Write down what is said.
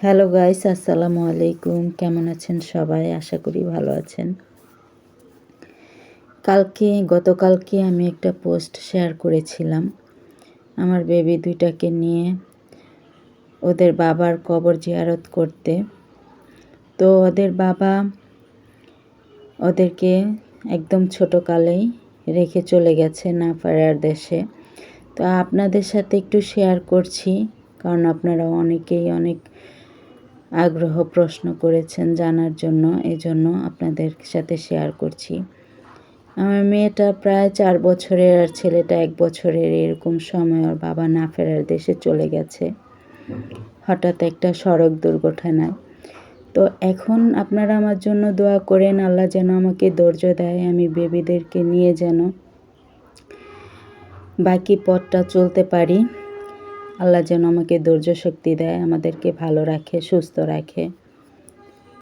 Hello guys, আসসালামু আলাইকুম। কেমন আছেন সবাই? আশা করি ভালো আছেন। গতকালকে আমি একটা পোস্ট শেয়ার করেছিলাম আমার বেবি দুইটাকে নিয়ে ওদের বাবার কবর জিয়ারত করতে। তো ওদের বাবা ওদেরকে একদম ছোটোকালেই রেখে চলে গেছে না ফেরার দেশে। তো আপনাদের সাথে একটু শেয়ার করছি, কারণ আপনারা অনেকেই অনেক আগ্রহ প্রশ্ন করেছেন জানার জন্য, এজন্য আপনাদের সাথে শেয়ার করছি। আমার মেয়েটা প্রায় 4 বছরের আর ছেলেটা 1 বছরের, এরকম সময় ওর বাবা না ফেরার দেশে চলে গেছে হঠাৎ একটা সড়ক দুর্ঘটনায়। তো এখন আপনারা আমার জন্য দোয়া করেন, আল্লাহ যেন আমাকে ধৈর্য দেয়, আমি বেবিদেরকে নিয়ে যেন বাকি পথটা চলতে পারি। আল্লাহ যেন আমাকে ধৈর্য শক্তি দেয়, আমাদেরকে ভালো রাখে, সুস্থ রাখে।